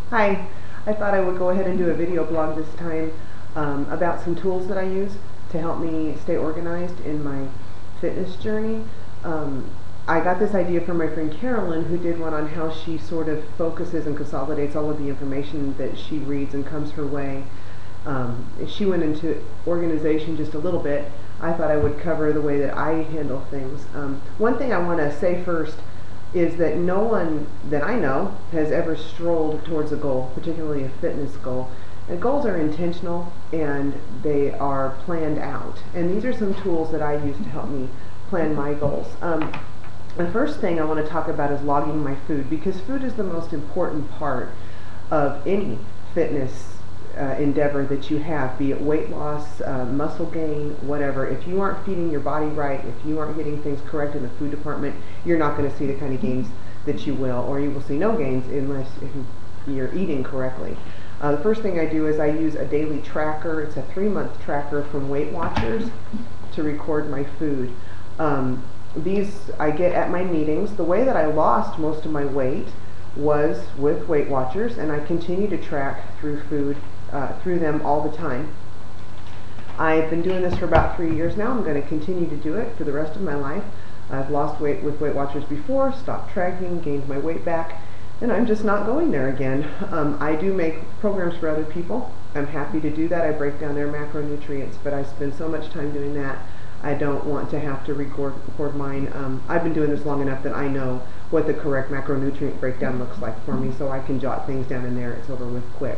Hi, I thought I would go ahead and do a video blog this time about some tools that I use to help me stay organized in my fitness journey. I got this idea from my friend Carolyn, who did one on how she sort of focuses and consolidates all of the information that she reads and comes her way. She went into organization just a little bit. I thought I would cover the way that I handle things. One thing I want to say first is that no one that I know has ever strolled towards a goal, particularly a fitness goal. And goals are intentional and they are planned out. And these are some tools that I use to help me plan my goals. The first thing I want to talk about is logging my food, because food is the most important part of any fitness endeavor that you have, be it weight loss, muscle gain, whatever. If you aren't feeding your body right, if you aren't getting things correct in the food department, you're not going to see the kind of gains that you will, or you will see no gains unless you're eating correctly. The first thing I do is I use a daily tracker. It's a 3-month tracker from Weight Watchers to record my food. These I get at my meetings. The way that I lost most of my weight was with Weight Watchers, and I continue to track through food through them all the time. I've been doing this for about 3 years now. I'm going to continue to do it for the rest of my life. I've lost weight with Weight Watchers before, stopped tracking, gained my weight back, and I'm just not going there again. I do make programs for other people. I'm happy to do that. I break down their macronutrients, but I spend so much time doing that, I don't want to have to record mine. I've been doing this long enough that I know what the correct macronutrient breakdown looks like for me, so I can jot things down in there. It's over with quick.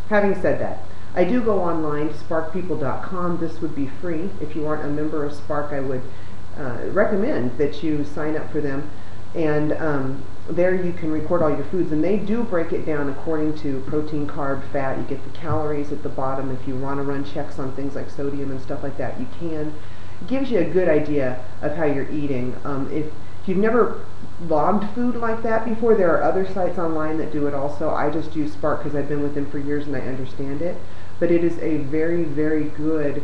Having said that, I do go online to sparkpeople.com. This would be free. If you aren't a member of Spark, I would recommend that you sign up for them. And there you can record all your foods, and they do break it down according to protein, carb, fat. You get the calories at the bottom. If you want to run checks on things like sodium and stuff like that, you can. It gives you a good idea of how you're eating. If you've never logged food like that before, there are other sites online that do it also. I just use Spark because I've been with them for years and I understand it. But it is a very, very good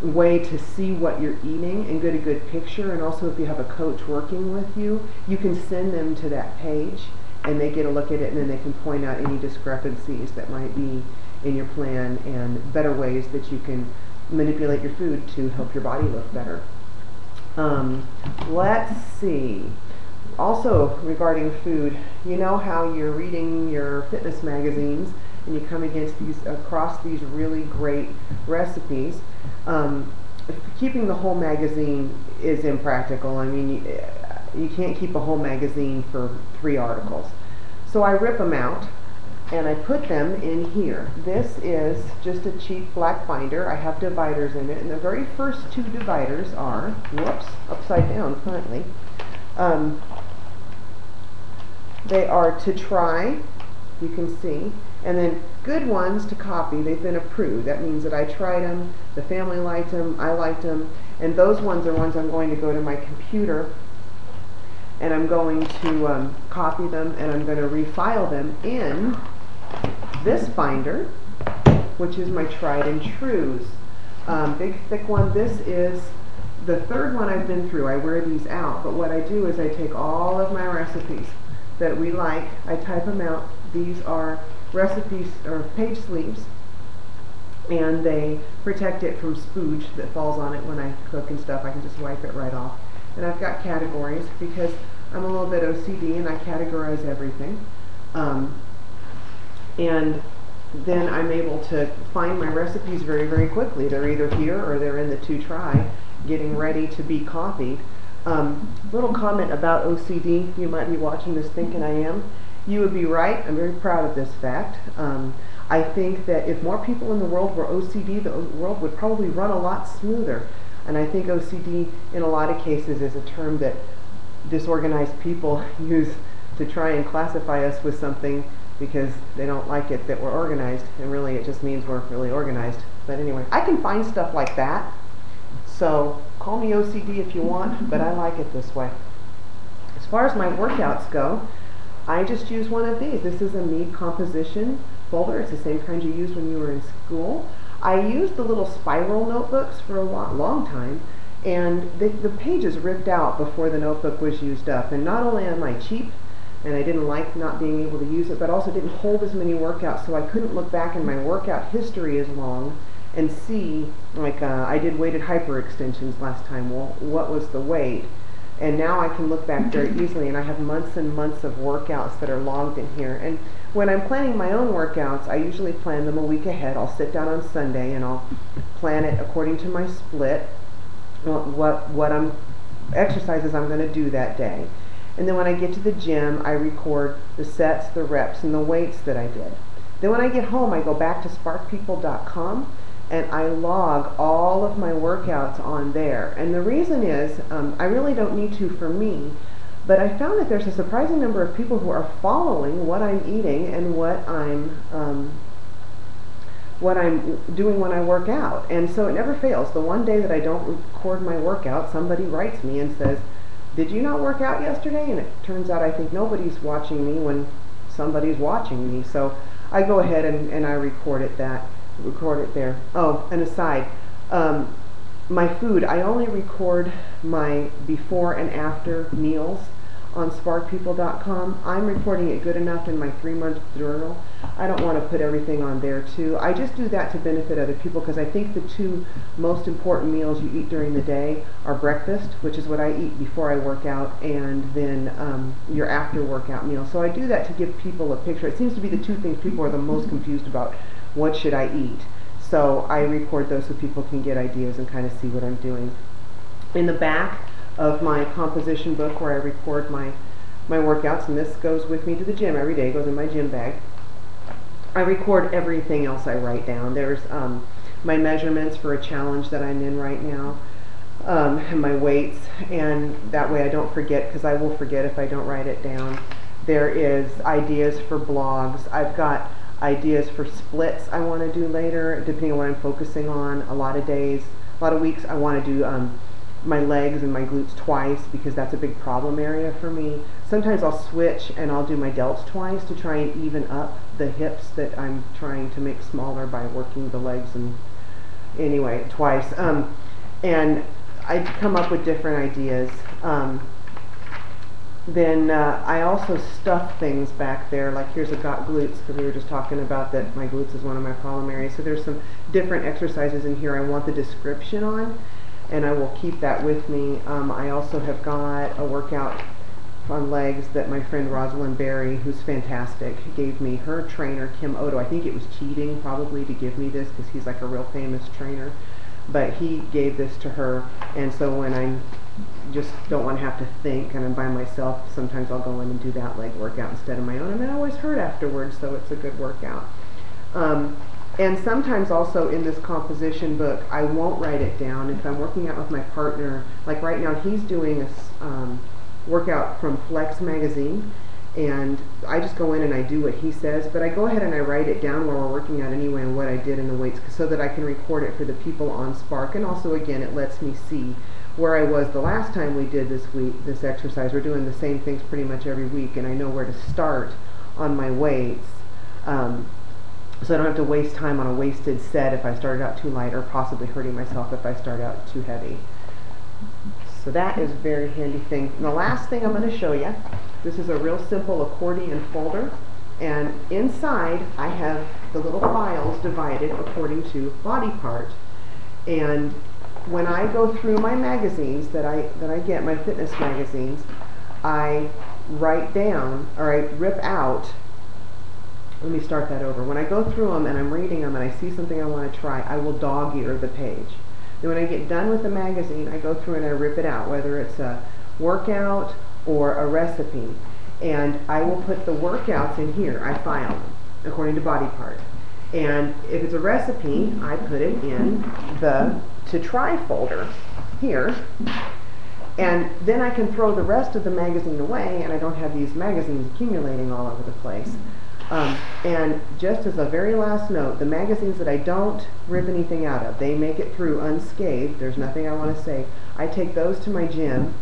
way to see what you're eating and get a good picture. And also, if you have a coach working with you, you can send them to that page and they get a look at it, and then they can point out any discrepancies that might be in your plan and better ways that you can manipulate your food to help your body look better. Let's see. Also, regarding food, you know how you're reading your fitness magazines and you come across these really great recipes. Keeping the whole magazine is impractical. I mean, you can't keep a whole magazine for 3 articles. So I rip them out and I put them in here. This is just a cheap black binder. I have dividers in it, and the very first 2 dividers are, whoops, upside down currently. They are to try, you can see, and then good ones to copy. They've been approved. That means that I tried them, the family liked them, I liked them, and those ones are ones I'm going to go to my computer and I'm going to copy them, and I'm going to refile them in this binder, which is my tried and trues. Big thick one. This is the 3rd one I've been through. I wear these out, but what I do is I take all of my recipes that we like, I type them out. These are recipes or page sleeves, and they protect it from spooge that falls on it when I cook and stuff. I can just wipe it right off. And I've got categories because I'm a little bit OCD and I categorize everything. And then I'm able to find my recipes very, very quickly. They're either here or they're in the to try, getting ready to be copied. Little comment about OCD. You might be watching this thinking I am. You would be right. I'm very proud of this fact. I think that if more people in the world were OCD, the world would probably run a lot smoother. And I think OCD in a lot of cases is a term that disorganized people use to try and classify us with something because they don't like it that we're organized, and really it just means we're really organized. But anyway, I can find stuff like that, so call me OCD if you want, but I like it this way. As far as my workouts go, I just use one of these. This is a mead composition folder. It's the same kind you used when you were in school. I used the little spiral notebooks for a long time, and the pages ripped out before the notebook was used up. And not only am I cheap, and I didn't like not being able to use it, but also didn't hold as many workouts, so I couldn't look back in my workout history as long and see, like, I did weighted hyperextensions last time. Well, what was the weight? And now I can look back very easily, and I have months and months of workouts that are logged in here. And when I'm planning my own workouts, I usually plan them a week ahead. I'll sit down on Sunday and I'll plan it according to my split, what exercises I'm going to do that day. And then when I get to the gym, I record the sets, the reps, and the weights that I did. Then when I get home, I go back to sparkpeople.com and I log all of my workouts on there. And the reason is, I really don't need to for me, but I found that there's a surprising number of people who are following what I'm eating and what I'm doing when I work out. And so it never fails. The one day that I don't record my workout, somebody writes me and says, "Did you not work out yesterday?" And it turns out I think nobody's watching me when somebody's watching me. So I go ahead and I record it there. Oh, an aside, my food, I only record my before and after meals on sparkpeople.com. I'm recording it good enough in my 3-month journal. I don't want to put everything on there too. I just do that to benefit other people, because I think the two most important meals you eat during the day are breakfast, which is what I eat before I work out, and then your after workout meal. So I do that to give people a picture. It seems to be the two things people are the most confused about. What should I eat? So I record those so people can get ideas and kind of see what I'm doing. In the back of my composition book, where I record my workouts, and this goes with me to the gym every day, goes in my gym bag, I record everything else I write down. There's my measurements for a challenge that I'm in right now, and my weights, and that way I don't forget, because I will forget if I don't write it down. There is ideas for blogs. I've got ideas for splits I want to do later, depending on what I'm focusing on. A lot of weeks I want to do my legs and my glutes twice, because that's a big problem area for me. Sometimes I'll switch and I'll do my delts twice to try and even up the hips that I'm trying to make smaller by working the legs, and anyway, twice. And I come up with different ideas. Then I also stuff things back there, like here's a got glutes, because we were just talking about that my glutes is one of my problem areas. So there's some different exercises in here I want the description on, and I will keep that with me. I also have got a workout on legs that my friend Rosalind Berry, who's fantastic, gave me. Her trainer, Kim Odo, I think it was cheating probably to give me this, because he's like a real famous trainer, but he gave this to her. And so when I just don't want to have to think and I'm by myself, sometimes I'll go in and do that leg workout instead of my own, and then I always hurt afterwards, so it's a good workout. And sometimes also in this composition book, I won't write it down. If I'm working out with my partner, like right now he's doing a workout from Flex magazine, and I just go in and I do what he says, but I go ahead and I write it down while we're working out anyway, and what I did in the weights, so that I can record it for the people on Spark. And also, again, it lets me see where I was the last time we did this exercise. We're doing the same things pretty much every week, and I know where to start on my weights, so I don't have to waste time on a wasted set if I started out too light, or possibly hurting myself if I start out too heavy. So that is a very handy thing. And the last thing I'm going to show you, this is a real simple accordion folder, and inside I have the little files divided according to body part. And when I go through my magazines that I get, my fitness magazines, I write down, or I rip out, let me start that over. When I go through them and I'm reading them and I see something I want to try, I will dog-ear the page. Then when I get done with the magazine, I go through and I rip it out, whether it's a workout or a recipe. And I will put the workouts in here. I file them according to body part. And if it's a recipe, I put it in the to try folder here. And then I can throw the rest of the magazine away, and I don't have these magazines accumulating all over the place. And just as a very last note, the magazines that I don't rip anything out of, they make it through unscathed. There's nothing I want to say. I take those to my gym,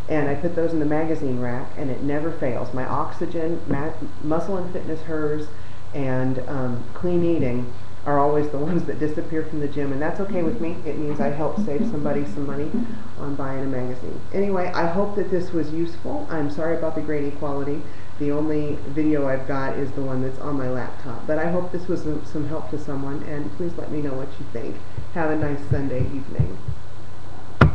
and I put those in the magazine rack, and it never fails. My Oxygen, Muscle and Fitness Hers, and Clean Eating are always the ones that disappear from the gym, and that's okay with me. It means I helped save somebody some money on buying a magazine. Anyway, I hope that this was useful. I'm sorry about the grainy quality. The only video I've got is the one that's on my laptop. But I hope this was some help to someone, and please let me know what you think. Have a nice Sunday evening.